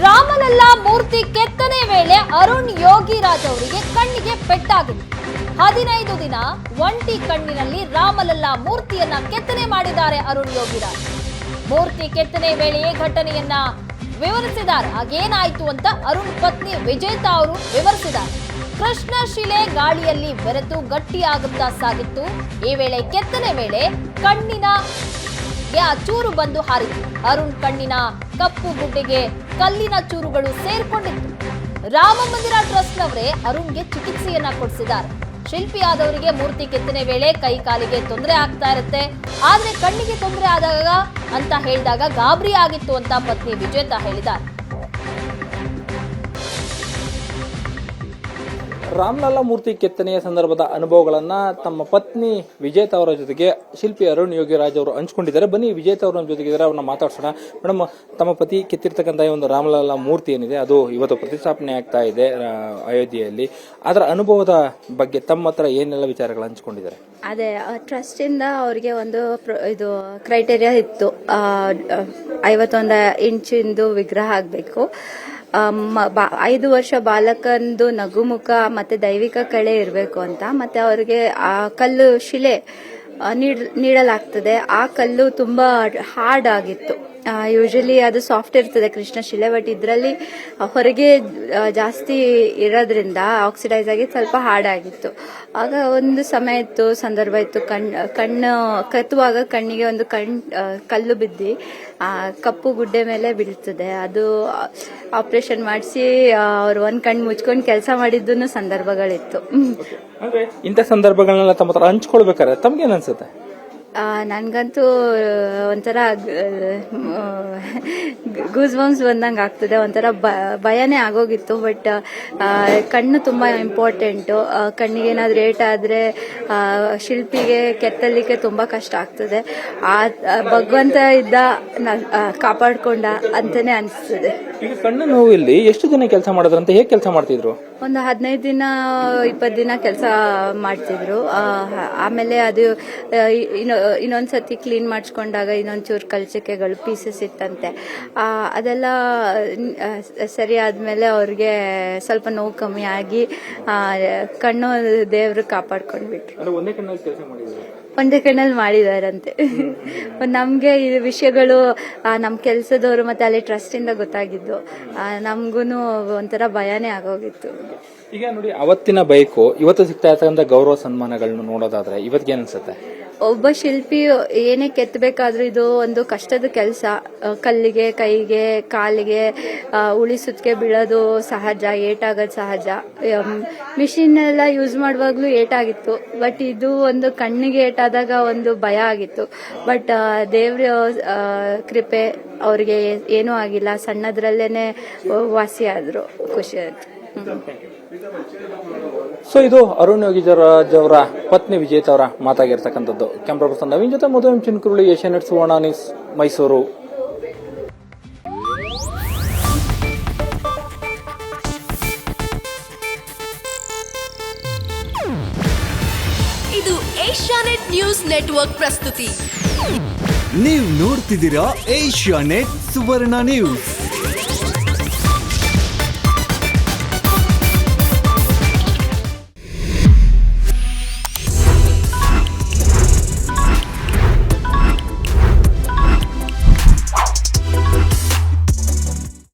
ರಾಮಲಲ್ಲಾ ಮೂರ್ತಿ ಕೆತ್ತನೆ ವೇಳೆ ಅರುಣ್ ಯೋಗಿರಾಜ್ ಅವರಿಗೆ ಕಣ್ಣಿಗೆ ಪೆಟ್ಟಾಗಿದೆ. 15 ದಿನ ಒಂಟಿ ಕಣ್ಣಿನಲ್ಲಿ ರಾಮಲಲ್ಲಾ ಮೂರ್ತಿಯನ್ನ ಕೆತ್ತನೆ ಮಾಡಿದ್ದಾರೆ ಅರುಣ್ ಯೋಗಿರಾಜ್. ಮೂರ್ತಿ ಕೆತ್ತನೆ ವೇಳೆಯೇ ಘಟನೆಯನ್ನ ವಿವರಿಸಿದ್ದಾರೆ. ಹಾಗೇನಾಯ್ತು ಅಂತ ಅರುಣ್ ಪತ್ನಿ ವಿಜೇತಾ ಅವರು ವಿವರಿಸಿದ್ದಾರೆ. ಕೃಷ್ಣ ಶಿಲೆ ಗಾಳಿಯಲ್ಲಿ ಬೆರೆತು ಗಟ್ಟಿಯಾಗುತ್ತಾ ಸಾಗಿತ್ತು. ಈ ವೇಳೆ ಕೆತ್ತನೆ ವೇಳೆ ಕಣ್ಣಿನ ಚೂರು ಬಂದು ಹಾರಿತು. ಅರುಣ್ ಕಣ್ಣಿನ ಕಪ್ಪು ಗುಡ್ಡೆಗೆ ಕಲ್ಲಿನ ಚೂರುಗಳು ಸೇರ್ಕೊಂಡಿತ್ತು. ರಾಮ ಮಂದಿರ ಟ್ರಸ್ಟ್ನವರೇ ಅರುಣ್ಗೆ ಚಿಕಿತ್ಸೆಯನ್ನ ಕೊಡಿಸಿದ್ದಾರೆ. ಶಿಲ್ಪಿಯಾದವರಿಗೆ ಮೂರ್ತಿ ಕೆತ್ತನೆ ವೇಳೆ ಕೈ ಕಾಲಿಗೆ ತೊಂದರೆ ಆಗ್ತಾ ಇರುತ್ತೆ. ಆದ್ರೆ ಕಣ್ಣಿಗೆ ತೊಂದರೆ ಆದಾಗ ಅಂತ ಹೇಳಿದಾಗ ಗಾಬರಿ ಆಗಿತ್ತು ಅಂತ ಪತ್ನಿ ವಿಜೇತಾ ಹೇಳಿದ್ದಾರೆ. ರಾಮಲಲ್ಲಾ ಮೂರ್ತಿ ಕೆತ್ತನೆಯ ಸಂದರ್ಭದ ಅನುಭವಗಳನ್ನ ತಮ್ಮ ಪತ್ನಿ ವಿಜೇತಾ ಅವರ ಜೊತೆಗೆ ಶಿಲ್ಪಿ ಅರುಣ್ ಯೋಗಿರಾಜ್ ಅವರು ಹಂಚ್ಕೊಂಡಿದ್ದಾರೆ. ಬನ್ನಿ ವಿಜೇತಾ ಅವರ ಜೊತೆಗೆ ಅವ್ರನ್ನ ಮಾತಾಡ್ಸೋಣ. ಮೇಡಮ್, ತಮ್ಮ ಪತಿ ಕೆತ್ತಿರ್ತಕ್ಕಂಥ ಒಂದು ರಾಮಲಲ್ಲಾ ಮೂರ್ತಿ ಏನಿದೆ ಅದು ಇವತ್ತು ಪ್ರತಿಷ್ಠಾಪನೆ ಆಗ್ತಾ ಇದೆ ಅಯೋಧ್ಯೆಯಲ್ಲಿ. ಅದರ ಅನುಭವದ ಬಗ್ಗೆ ತಮ್ಮ ಹತ್ರ ಏನೆಲ್ಲ ವಿಚಾರಗಳು ಹಂಚ್ಕೊಂಡಿದ್ದಾರೆ? ಅದೇ ಟ್ರಸ್ಟ್ ಇಂದ ಅವರಿಗೆ ಒಂದು ಇದು ಕ್ರೈಟೇರಿಯಾ ಇತ್ತು. 51 ಇಂಚಿಂದು ವಿಗ್ರಹ ಆಗಬೇಕು. 5 ವರ್ಷ ಬಾಲಕಂದು ನಗುಮುಖ ಮತ್ತೆ ದೈವಿಕ ಕಳೆ ಇರಬೇಕು ಅಂತ. ಮತ್ತೆ ಅವರಿಗೆ ಆ ಕಲ್ಲು ಶಿಲೆ ನೀಡಲಾಗ್ತದೆ. ಆ ಕಲ್ಲು ತುಂಬಾ ಹಾರ್ಡ್ ಆಗಿತ್ತು. ಯೂಶಲಿ ಅದು ಸಾಫ್ಟ್ ಇರ್ತದೆ ಕೃಷ್ಣ ಶಿಲೆ, ಬಟ್ ಇದರಲ್ಲಿ ಹೊರಗೆ ಜಾಸ್ತಿ ಇರೋದ್ರಿಂದ ಆಕ್ಸಿಡೈಸ್ ಆಗಿ ಸ್ವಲ್ಪ ಹಾರ್ಡ್ ಆಗಿತ್ತು. ಆಗ ಒಂದು ಸಮಯ ಇತ್ತು, ಸಂದರ್ಭ ಇತ್ತು, ಕಣ್ಣು ಕತ್ತುವಾಗ ಕಣ್ಣಿಗೆ ಒಂದು ಕಲ್ಲು ಬಿದ್ದು ಕಪ್ಪು ಗುಡ್ಡೆ ಮೇಲೆ ಬೀಳ್ತದೆ. ಅದು ಆಪರೇಷನ್ ಮಾಡಿಸಿ ಅವ್ರು ಒಂದ್ ಕಣ್ಣು ಮುಚ್ಕೊಂಡು ಕೆಲಸ ಮಾಡಿದ್ದು ಸಂದರ್ಭಗಳಿತ್ತು. ಇಂಥ ಸಂದರ್ಭಗಳನ್ನೆಲ್ಲ ತಮ್ಮ ಹತ್ರ ಹಂಚ್ಕೊಳ್ಬೇಕಾದ್ರೆ ತಮ್ಗೇನ್ ಅನ್ಸುತ್ತೆ? ನನ್ಗಂತೂ ಒಂಥರ ಗೂಸ್ ಬಂಪ್ಸ್ ಬಂದಂಗೆ ಆಗ್ತದೆ. ಒಂಥರ ಭಯನೇ ಆಗೋಗಿತ್ತು. ಬಟ್ ಕಣ್ಣು ತುಂಬಾ ಇಂಪಾರ್ಟೆಂಟ್. ಕಣ್ಣಿಗೆ ಏನಾದ್ರೂ ಏಟಾದ್ರೆ ಶಿಲ್ಪಿಗೆ ಕೆತ್ತಲಿಕ್ಕೆ ತುಂಬಾ ಕಷ್ಟ ಆಗ್ತದೆ. ಆ ಭಗವಂತ ಇದ್ದ ಕಾಪಾಡ್ಕೊಂಡ ಅಂತಾನೆ ಅನಿಸ್ತದೆ. ಈಗ ಕಣ್ಣು ನೋವು ಇಲ್ಲಿ ಎಷ್ಟು ದಿನ ಕೆಲಸ ಮಾಡಿದ್ರಂತ? ಹೇಗೆ ಕೆಲಸ ಮಾಡ್ತಿದ್ರು? ಒಂದು 15 ದಿನ 20 ದಿನ ಕೆಲಸ ಮಾಡ್ತಿದ್ರು. ಆಮೇಲೆ ಅದು ಇನ್ನೊಂದ್ಸತಿ ಕ್ಲೀನ್ ಮಾಡಿಸ್ಕೊಂಡಾಗ ಇನ್ನೊಂಚೂರು ಕಲ್ಚಕೆಗಳು ಪೀಸಸ್ ಇತ್ತಂತೆ. ಅದೆಲ್ಲ ಸರಿ ಆದ್ಮೇಲೆ ಅವ್ರಿಗೆ ಸ್ವಲ್ಪ ನೋವು ಕಮ್ಮಿ ಆಗಿ ಕಣ್ಣು ದೇವ್ರು ಕಾಪಾಡ್ಕೊಂಡ್ಬಿಟ್ರು. ಒಂದೇ ಕಣ್ಣಲ್ಲಿ ಮಾಡಿದಾರಂತೆ. ನಮ್ಗೆ ಈ ವಿಷಯಗಳು ನಮ್ ಕೆಲ್ಸದವರು ಮತ್ತೆ ಅಲ್ಲಿ ಟ್ರಸ್ಟ್ ಇಂದ ಗೊತ್ತಾಗಿದ್ದು. ನಮ್ಗೂನು ಒಂಥರ ಭಯನೇ ಆಗೋಗಿತ್ತು. ಈಗ ನೋಡಿ, ಅವತ್ತಿನ ಬೈಕು ಇವತ್ತು ಸಿಗ್ತಾ ಇರ್ತಕ್ಕಂಥ ಗೌರವ ಸನ್ಮಾನಗಳನ್ನ ನೋಡೋದಾದ್ರೆ ಇವತ್ತಿಗೆ ಏನ್ಸುತ್ತೆ? ಒಬ್ಬ ಶಿಲ್ಪಿ ಏನೇ ಕೆತ್ತಬೇಕಾದ್ರೂ ಇದು ಒಂದು ಕಷ್ಟದ ಕೆಲಸ. ಕಲ್ಲಿಗೆ, ಕೈಗೆ, ಕಾಲಿಗೆ ಉಳಿ ಸುತ್ತಿಗೆ ಬೀಳೋದು ಸಹಜ, ಏಟಾಗೋದು ಸಹಜ. ಮಿಷಿನ್ ಎಲ್ಲ ಯೂಸ್ ಮಾಡುವಾಗ್ಲೂ ಏಟಾಗಿತ್ತು. ಬಟ್ ಇದು ಒಂದು ಕಣ್ಣಿಗೆ ಏಟಾದಾಗ ಒಂದು ಭಯ ಆಗಿತ್ತು. ಬಟ್ ದೇವ್ರ ಕೃಪೆ, ಅವ್ರಿಗೆ ಏನೂ ಆಗಿಲ್ಲ. ಸಣ್ಣದ್ರಲ್ಲೇನೆ ವಾಸಿ ಆದ್ರು. ಖುಷಿ ಆಯ್ತು. ಸೊ ಇದು ಅರುಣ್ ಯೋಗಿರಾಜ್ ಅವರ ಪತ್ನಿ ವಿಜೇತಾ ಅವರ ಮಾತಾಗಿರ್ತಕ್ಕಂಥದ್ದು. ಕ್ಯಾಮ್ರಾ ಪರ್ಸನ್ ನವೀನ್ ಜೊತೆ ಮಧು ಚಿನ್ಕುರುಳಿ, ಏಷ್ಯಾನೆಟ್ ಸುವರ್ಣ ನ್ಯೂಸ್, ಮೈಸೂರು. ಇದು ಏಷ್ಯಾನೆಟ್ ನ್ಯೂಸ್ ನೆಟ್ವರ್ಕ್ ಪ್ರಸ್ತುತಿ. ನೀವು ನೋಡ್ತಿದ್ದೀರಾ ಏಷ್ಯಾನೆಟ್ ಸುವರ್ಣ ನ್ಯೂಸ್.